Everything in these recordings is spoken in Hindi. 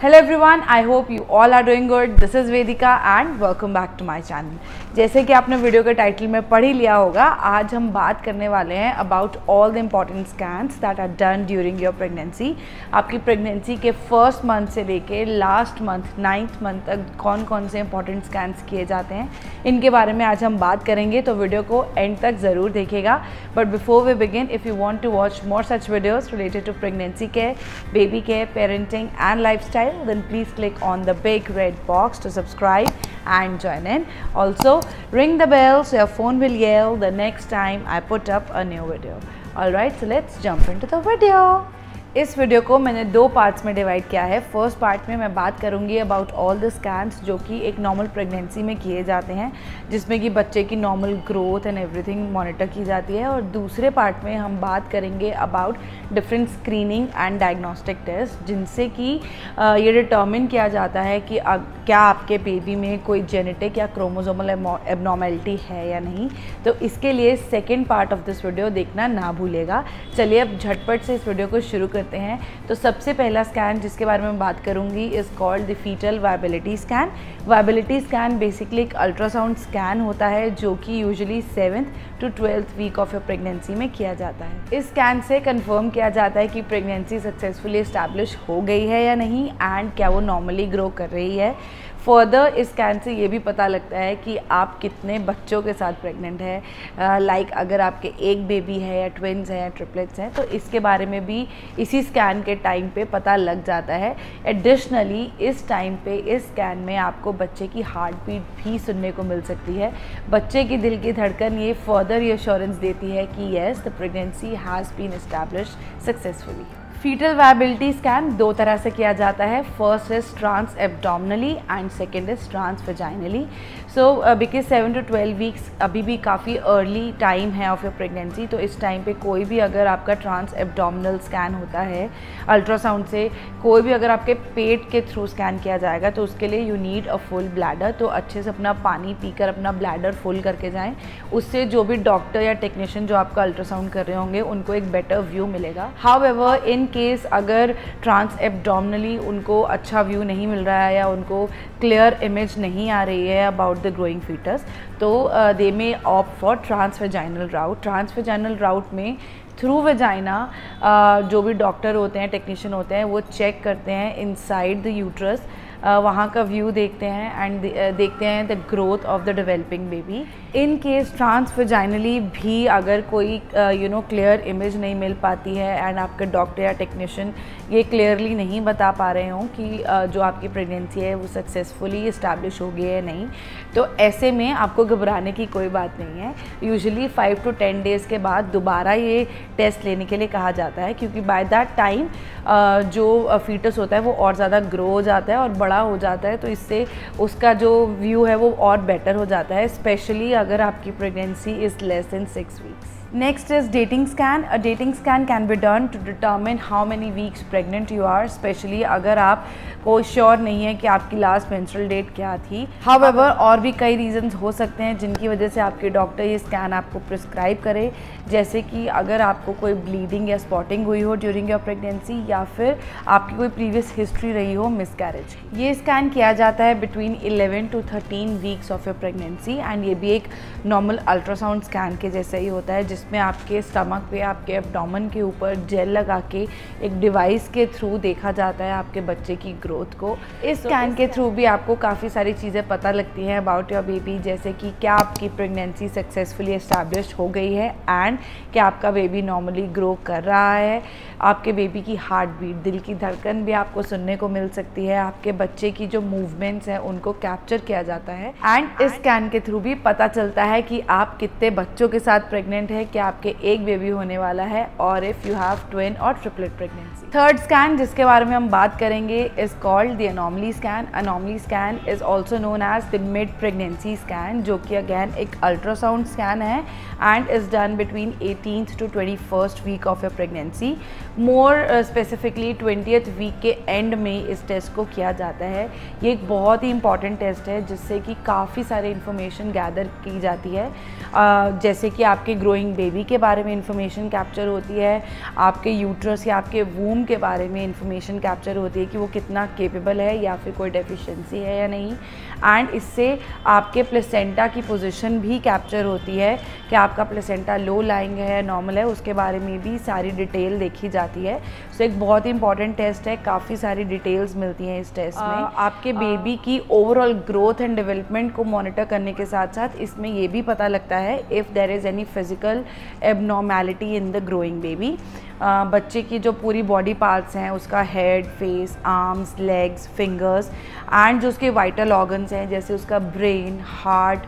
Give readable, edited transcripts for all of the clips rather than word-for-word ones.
Hello everyone, I hope you all are doing good. This is Vedika and welcome back to my channel. जैसे कि आपने वीडियो के टाइटल में पढ़ ही लिया होगा, आज हम बात करने वाले हैं about all the important scans that are done during your pregnancy. आपकी प्रेगनेंसी के फर्स्ट मंथ से लेके लास्ट मंथ 9th मंथ तक कौन कौन से इंपॉर्टेंट स्कैन्स किए जाते हैं, इनके बारे में आज हम बात करेंगे, तो वीडियो को एंड तक ज़रूर देखिएगा। But before we begin, if you want to watch more such videos related to pregnancy care, baby care, parenting and lifestyle, then please click on the big red box to subscribe and join in. Also ring the bell so your phone will yell the next time I put up a new video. Alright, so let's jump into the video. इस वीडियो को मैंने दो पार्ट्स में डिवाइड किया है। फर्स्ट पार्ट में मैं बात करूंगी अबाउट ऑल द स्कैन्स जो कि एक नॉर्मल प्रेगनेंसी में किए जाते हैं, जिसमें कि बच्चे की normal growth and everything monitor की जाती है। और दूसरे पार्ट में हम बात करेंगे about different screening and diagnostic test, जिनसे कि ये डिटर्मिन किया जाता है कि क्या आपके बेबी में कोई जेनेटिक या क्रोमोसोमल एबनॉर्मेलिटी है या नहीं। तो इसके लिए second part of this video देखना ना भूलेगा। चलिए अब झटपट से इस वीडियो को शुरू करते हैं। तो सबसे पहला स्कैन जिसके बारे में बात करूंगी is called the foetal viability scan. Viability scan basically एक अल्ट्रासाउंड स्कैन होता है जो कि usually 7th to 12th week of your pregnancy में किया जाता है। इस स्कैन से कंफर्म किया जाता है कि प्रेगनेंसी सक्सेसफुली एस्टैब्लिश हो गई है या नहीं एंड क्या वो नॉर्मली ग्रो कर रही है। फर्दर इस स्कैन से ये भी पता लगता है कि आप कितने बच्चों के साथ प्रेग्नेंट है, लाइक अगर आपके एक बेबी है या ट्विन्स हैं या ट्रिपलेट्स हैं, तो इसके बारे में भी इसी स्कैन के टाइम पे पता लग जाता है। एडिशनली इस टाइम पे इस स्कैन में आपको बच्चे की हार्ट बीट भी सुनने को मिल सकती है। बच्चे की दिल की धड़कन ये फर्दर रिएश्योरेंस देती है कि yes the pregnancy has been established successfully. Fetal viability scan दो तरह से किया जाता है। First is transabdominally and second is transvaginally. So because 7 to 12 weeks अभी भी काफ़ी अर्ली टाइम है ऑफ योर प्रेगनेंसी, तो इस टाइम पे कोई भी अगर आपका ट्रांस एब्डोमिनल स्कैन होता है अल्ट्रासाउंड से, कोई भी अगर आपके पेट के थ्रू स्कैन किया जाएगा तो उसके लिए you need a full bladder. तो अच्छे से अपना पानी पीकर अपना ब्लैडर फुल करके जाएँ, उससे जो भी डॉक्टर या टेक्नीशियन जो आपका अल्ट्रासाउंड कर रहे होंगे उनको एक बेटर व्यू मिलेगा। हाउएवर इन केस अगर ट्रांस एब्डोमिनली उनको अच्छा व्यू नहीं मिल रहा है या उनको क्लियर इमेज नहीं आ रही है अबाउट द ग्रोइंग फीटस, तो they may opt for transvaginal route. Transvaginal route में थ्रू वेजाइना जो भी डॉक्टर होते हैं, टेक्नीशियन होते हैं, वो चेक करते हैं इनसाइड द यूट्रस, वहाँ का व्यू देखते हैं एंड देखते हैं the growth of the developing baby. In case transvaginally भी अगर कोई क्लियर इमेज नहीं मिल पाती है एंड आपके डॉक्टर या टेक्नीशियन ये क्लियरली नहीं बता पा रहे हों कि जो आपकी प्रेगनेंसी है वो सक्सेसफुली इस्टेब्लिश हो गई है नहीं, तो ऐसे में आपको घबराने की कोई बात नहीं है। यूजुअली 5 to 10 डेज़ के बाद दोबारा ये टेस्ट लेने के लिए कहा जाता है, क्योंकि बाय दैट टाइम जो फीटस होता है वो और ज़्यादा ग्रो हो जाता है और बड़ा हो जाता है, तो इससे उसका जो व्यू है वो और बेटर हो जाता है, स्पेशली अगर आपकी pregnancy is less than 6 weeks. Next is dating scan. A dating scan can be done to determine how many weeks pregnant you are, especially अगर आप को श्योर नहीं है कि आपकी लास्ट मेंस्ट्रुअल डेट क्या थी। However, और भी कई रीजंस हो सकते हैं जिनकी वजह से आपके डॉक्टर ये स्कैन आपको प्रिस्क्राइब करे, जैसे कि अगर आपको कोई ब्लीडिंग या स्पॉटिंग हुई हो ड्यूरिंग योर प्रेगनेंसी या फिर आपकी कोई प्रीवियस हिस्ट्री रही हो मिसकैरेज। ये स्कैन किया जाता है between 11 to 13 weeks of your pregnancy and ये भी एक नॉर्मल अल्ट्रासाउंड स्कैन के जैसा ही होता है, जिसमें आपके स्टमक पे, आपके एब्डोमेन के ऊपर जेल लगा के एक डिवाइस के थ्रू देखा जाता है आपके बच्चे की ग्रोथ को। इस स्कैन के थ्रू भी आपको काफ़ी सारी चीज़ें पता लगती हैं अबाउट योर बेबी, जैसे कि क्या आपकी प्रेगनेंसी सक्सेसफुली एस्टैब्लिश हो गई है एंड क्या आपका बेबी नॉर्मली ग्रो कर रहा है। आपके बेबी की हार्ट बीट, दिल की धड़कन भी आपको सुनने को मिल सकती है। आपके बच्चे की जो मूवमेंट्स हैं उनको कैप्चर किया जाता है एंड इस स्कैन के थ्रू भी पता चलता है कि आप कितने बच्चों के साथ प्रेग्नेंट है, क्या आपके एक बेबी होने वाला है और इफ़ यू हैव ट्विन और ट्रिपलेट प्रेगनेंसी। थर्ड स्कैन जिसके बारे में हम बात करेंगे is called the anomaly scan. Anomaly scan is also known as the mid pregnancy scan, जो कि अगैन एक अल्ट्रासाउंड स्कैन है and is done between 18th to 21st week of your pregnancy. More specifically 20th week के एंड में इस टेस्ट को किया जाता है। ये एक बहुत ही इंपॉर्टेंट टेस्ट है जिससे कि काफ़ी सारे इन्फॉर्मेशन गैदर की जाती है, जैसे कि आपके ग्रोइंग बेबी के बारे में इंफॉर्मेशन कैप्चर होती है, आपके यूट्रस या आपके वूम के बारे में इंफॉर्मेशन कैप्चर होती है कि वो कितना केपेबल है या फिर कोई डेफिशिएंसी है या नहीं। एंड इससे आपके प्लेसेंटा की पोजीशन भी कैप्चर होती है कि आपका प्लेसेंटा लो लाइंग है, नॉर्मल है, उसके बारे में भी सारी डिटेल देखी जाती है। सो एक बहुत ही इंपॉर्टेंट टेस्ट है, काफ़ी सारी डिटेल्स मिलती हैं इस टेस्ट में। आपके बेबी की ओवरऑल ग्रोथ एंड डेवलपमेंट को मॉनिटर करने के साथ साथ इसमें ये भी पता लगता है if there is any physical abnormality in the growing baby. बच्चे की जो पूरी बॉडी पार्ट्स हैं, उसका head, face, arms, legs, fingers and जो उसके वाइटल ऑर्गन्स हैं जैसे उसका brain, heart,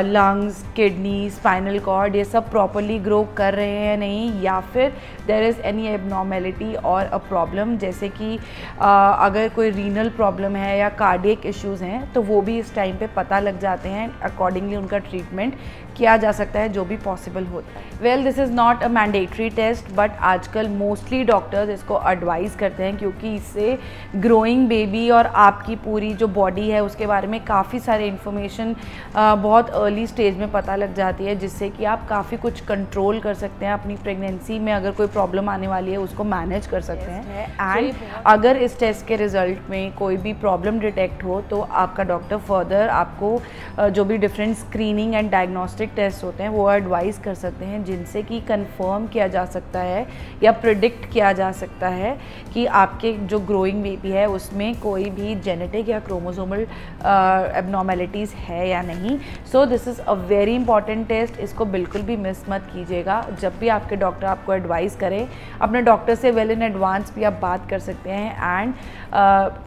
lungs, kidney, spinal cord, ये सब प्रॉपरली ग्रो कर रहे हैं नहीं, या फिर देयर इज़ एनी एबनॉर्मेलिटी और अ प्रॉब्लम, जैसे कि अगर कोई रीनल प्रॉब्लम है या कार्डियक इश्यूज़ हैं तो वो भी इस टाइम पे पता लग जाते हैं। अकॉर्डिंगली उनका ट्रीटमेंट किया जा सकता है जो भी पॉसिबल होता है। Well, this is not a mandatory test, but आजकल मोस्टली डॉक्टर्स इसको एडवाइस करते हैं क्योंकि इससे ग्रोइंग बेबी और आपकी पूरी जो बॉडी है उसके बारे में काफ़ी सारी इन्फॉर्मेशन बहुत अर्ली स्टेज में पता लग जाती है, जिससे कि आप काफ़ी कुछ कंट्रोल कर सकते हैं अपनी प्रेगनेंसी में। अगर कोई प्रॉब्लम आने वाली है उसको मैनेज कर सकते हैं। एंड अगर इस टेस्ट के रिजल्ट में कोई भी प्रॉब्लम डिटेक्ट हो तो आपका डॉक्टर फर्दर आपको जो भी different screening and diagnostic test होते हैं वो एडवाइस कर सकते हैं, जिनसे कि कंफर्म किया जा सकता है या प्रिडिक्ट किया जा सकता है कि आपके जो ग्रोइंग बेबी है उसमें कोई भी जेनेटिक या क्रोमोसोमल एबनॉर्मेलिटीज़ है या नहीं। So this is a very important test, इसको बिल्कुल भी मिस मत कीजिएगा। जब भी आपके डॉक्टर आपको एडवाइस करें, अपने डॉक्टर से वेल इन एडवांस भी आप बात कर सकते हैं एंड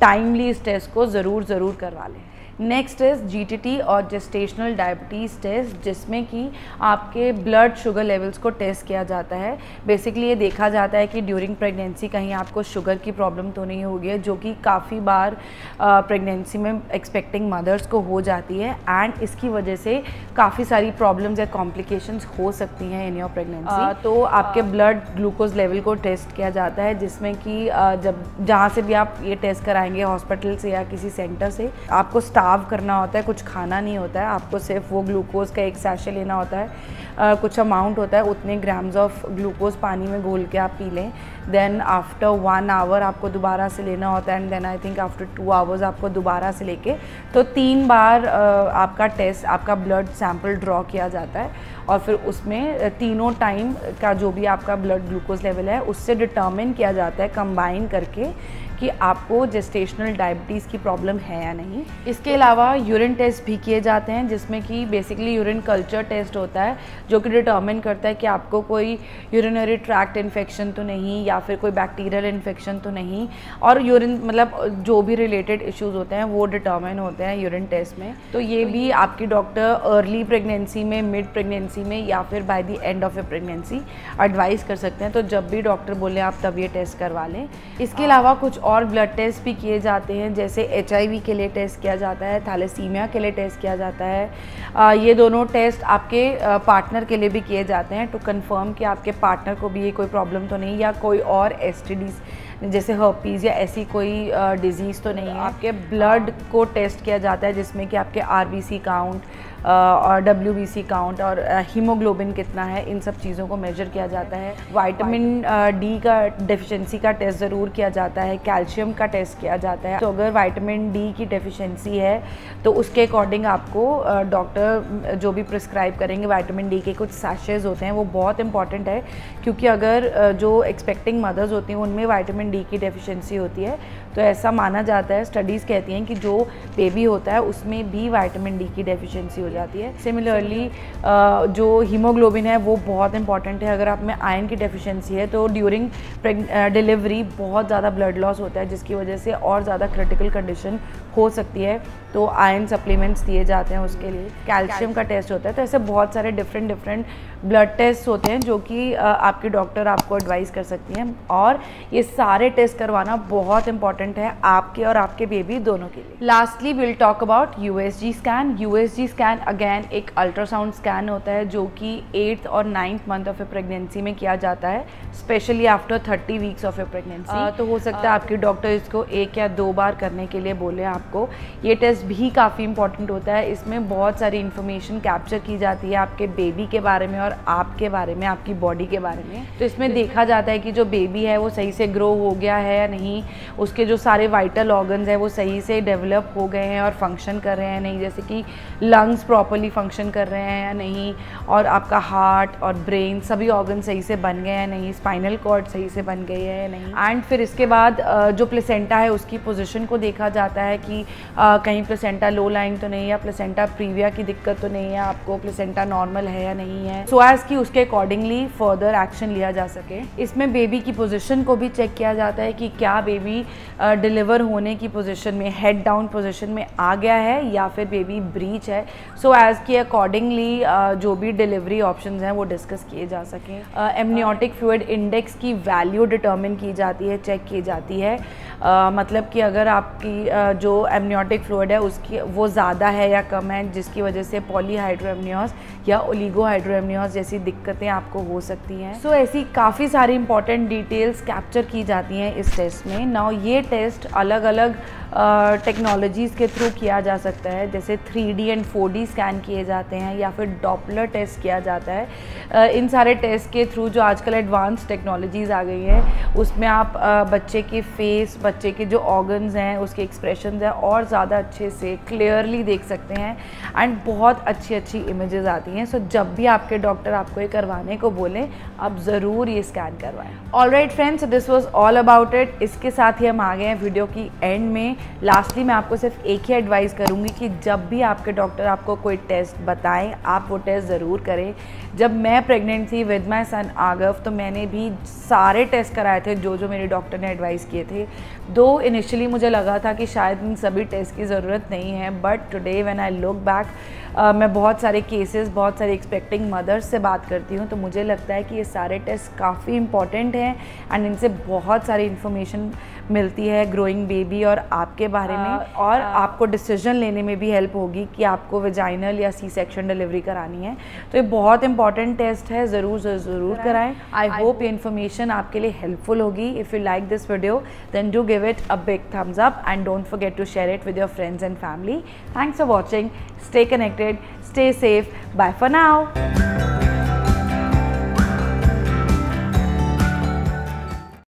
टाइमली इस टेस्ट को ज़रूर करवा लें। नेक्स्ट इज़ जीटीटी और जेस्टेशनल डायबिटीज़ टेस्ट, जिसमें कि आपके ब्लड शुगर लेवल्स को टेस्ट किया जाता है। बेसिकली ये देखा जाता है कि ड्यूरिंग प्रेगनेंसी कहीं आपको शुगर की प्रॉब्लम तो नहीं होगी है, जो कि काफ़ी बार प्रेगनेंसी में एक्सपेक्टिंग मदर्स को हो जाती है एंड इसकी वजह से काफ़ी सारी प्रॉब्लम्स या कॉम्प्लिकेशंस हो सकती हैं इन योर प्रेगनेंसी। तो आपके ब्लड ग्लूकोज लेवल को टेस्ट किया जाता है, जिसमें कि जब जहाँ से भी आप ये टेस्ट कराएंगे, हॉस्पिटल से या किसी सेंटर से, आपको करना होता है, कुछ खाना नहीं होता है, आपको सिर्फ वो ग्लूकोज का एक सैशे लेना होता है, कुछ अमाउंट होता है, उतने ग्राम्स ऑफ ग्लूकोज पानी में घोल के आप पी लें। देन आफ्टर 1 आवर आपको दोबारा से लेना होता है and then I think after 2 hours आपको दोबारा से लेके, तो 3 बार आपका टेस्ट, आपका ब्लड सैंपल ड्रॉ किया जाता है और फिर उसमें तीनों टाइम का जो भी आपका ब्लड ग्लूकोज लेवल है उससे डिटर्मिन किया जाता है कंबाइन करके कि आपको जेस्टेशनल डायबिटीज़ की प्रॉब्लम है या नहीं। इसके अलावा यूरिन टेस्ट भी किए जाते हैं, जिसमें कि बेसिकली यूरिन कल्चर टेस्ट होता है जो कि डिटर्मिन करता है कि आपको कोई यूरिनरी ट्रैक्ट इन्फेक्शन तो नहीं या फिर कोई बैक्टीरियल इन्फेक्शन तो नहीं, और यूरिन मतलब जो भी रिलेटेड इश्यूज होते हैं वो डिटर्मिन होते हैं यूरिन टेस्ट में। तो ये भी आपकी डॉक्टर अर्ली प्रेगनेंसी में, मिड प्रेगनेंसी में या फिर by the end of A pregnancy advice कर सकते हैं। तो जब भी डॉक्टर बोले आप तब ये टेस्ट करवा लें। इसके अलावा कुछ और ब्लड टेस्ट भी किए जाते हैं, जैसे HIV के लिए टेस्ट किया जाता है, थैलेसीमिया के लिए टेस्ट किया जाता है। ये दोनों टेस्ट आपके पार्टनर के लिए भी किए जाते हैं टू कंफर्म कि आपके पार्टनर को भी ये कोई प्रॉब्लम तो नहीं या कोई और STDs जैसे हर्पीज़ या ऐसी कोई डिजीज़ तो नहीं है। आपके ब्लड को टेस्ट किया जाता है, जिसमें कि आपके RBC काउंट और WBC काउंट और हीमोग्लोबिन कितना है, इन सब चीज़ों को मेजर किया जाता है। विटामिन D का डेफिशिएंसी का टेस्ट ज़रूर किया जाता है, कैल्शियम का टेस्ट किया जाता है। तो अगर विटामिन D की डेफिशिएंसी है तो उसके अकॉर्डिंग आपको डॉक्टर जो भी प्रिस्क्राइब करेंगे, विटामिन D के कुछ सैशेज़ होते हैं, वो बहुत इंपॉर्टेंट है क्योंकि अगर जो एक्सपेक्टिंग मदर्स होती हैं उनमें विटामिन D की डेफिशिएंसी होती है तो ऐसा माना जाता है, स्टडीज़ कहती हैं कि जो बेबी होता है उसमें भी विटामिन D की डेफिशिएंसी हो जाती है। सिमिलरली जो हीमोग्लोबिन है वो बहुत इंपॉर्टेंट है। अगर आप में आयरन की डेफिशिएंसी है तो ड्यूरिंग डिलीवरी बहुत ज़्यादा ब्लड लॉस होता है, जिसकी वजह से और ज़्यादा क्रिटिकल कंडीशन हो सकती है, तो आयरन सप्लीमेंट्स दिए जाते हैं उसके लिए। कैल्शियम का टेस्ट होता है। तो ऐसे बहुत सारे डिफरेंट ब्लड टेस्ट होते हैं जो कि आपकी डॉक्टर आपको एडवाइस कर सकती हैं, और ये सारे टेस्ट करवाना बहुत इंपॉर्टेंट है आपके और आपके बेबी दोनों के लिए। Lastly will talk about USG scan. USG scan again एक अल्ट्रासाउंड स्कैन होता है जो कि 8th और 9th month of A pregnancy में किया जाता है, specially after 30 weeks of A pregnancy. तो हो सकता है आपकी डॉक्टर इसको 1 या 2 बार करने के लिए बोले आपको। ये टेस्ट भी काफ़ी इंपॉर्टेंट होता है। इसमें बहुत सारी इन्फॉर्मेशन कैप्चर की जाती है आपके बेबी के बारे में और आपके बारे में, आपकी बॉडी के बारे में। तो इसमें देखा जाता है कि जो बेबी है वो सही से ग्रो हो गया है या नहीं, उसके जो सारे वाइटल ऑर्गन्स हैं वो सही से डेवलप हो गए हैं और फंक्शन कर रहे हैं नहीं, जैसे कि लंग्स प्रॉपरली फंक्शन कर रहे हैं या नहीं, और आपका हार्ट और ब्रेन सभी ऑर्गन सही से बन गए हैं नहीं, स्पाइनल कॉर्ड सही से बन गई है या नहीं। एंड फिर इसके बाद जो प्लेसेंटा है उसकी पोजीशन को देखा जाता है कि कहीं प्लेसेंटा लो लाइंग तो नहीं, या प्लेसेंटा प्रीविया की दिक्कत तो नहीं है, आपको प्लेसेंटा नॉर्मल है या नहीं है, सो एज कि उसके अकॉर्डिंगली फर्दर एक्शन लिया जा सके। इसमें बेबी की पोजीशन को भी चेक किया जाता है कि क्या बेबी डिलीवर होने की पोजीशन में, हेड डाउन पोजीशन में आ गया है या फिर बेबी ब्रीच है, सो एज कि अकॉर्डिंगली जो भी डिलीवरी ऑप्शंस हैं वो डिस्कस किए जा सकें। एमनियोटिक फ्लूइड इंडेक्स की वैल्यू डिटर्मिन की जाती है, चेक की जाती है। मतलब कि अगर आपकी जो एमनियोटिक फ्लूइड है उसकी वो ज़्यादा है या कम है, जिसकी वजह से पॉलीहाइड्रोएमनियोस या ओलिगोहाइड्रोएमनियोस जैसी दिक्कतें आपको हो सकती हैं। सो ऐसी काफ़ी सारी इंपॉर्टेंट डिटेल्स कैप्चर की जाती हैं इस टेस्ट में। नाउ ये टेस्ट अलग अलग टेक्नोलॉजीज़ के थ्रू किया जा सकता है, जैसे 3D एंड 4D स्कैन किए जाते हैं या फिर डॉपलर टेस्ट किया जाता है। इन सारे टेस्ट के थ्रू जो आजकल एडवांस टेक्नोलॉजीज़ आ गई हैं उसमें आप बच्चे के फेस, बच्चे के जो ऑर्गन्स हैं, उसके एक्सप्रेशंस हैं और ज़्यादा अच्छे से क्लियरली देख सकते हैं एंड बहुत अच्छी अच्छी इमेजेस आती हैं। सो जब भी आपके डॉक्टर आपको ये करवाने को बोलें आप ज़रूर ये स्कैन करवाएं। Alright friends, this was all about it. इसके साथ ही हम आ गए हैं वीडियो की एंड में। लास्टली मैं आपको सिर्फ एक ही एडवाइस करूँगी कि जब भी आपके डॉक्टर आपको कोई टेस्ट बताएं आप वो टेस्ट ज़रूर करें। जब मैं प्रेग्नेंट थी विद माई सन आगव तो मैंने भी सारे टेस्ट कराए थे जो जो मेरे डॉक्टर ने एडवाइस किए थे। दो इनिशियली मुझे लगा था कि शायद इन सभी टेस्ट की ज़रूरत नहीं है, but today when I look back मैं बहुत सारे केसेस, बहुत सारे एक्सपेक्टिंग मदर्स से बात करती हूँ तो मुझे लगता है कि ये सारे टेस्ट काफ़ी इंपॉर्टेंट हैं एंड इनसे बहुत सारी इन्फॉर्मेशन मिलती है ग्रोइंग बेबी और आपके बारे में, और आपको डिसीजन लेने में भी हेल्प होगी कि आपको वेजाइनल या सी सेक्शन डिलीवरी करानी है। तो ये बहुत इंपॉर्टेंट टेस्ट है, ज़रूर कराएं। आई होप ये इन्फॉर्मेशन आपके लिए हेल्पफुल होगी। If you like this video then do give it a big thumbs up and don't forget to share it with your friends and family. Thanks for watching, stay connected, stay safe, bye for now.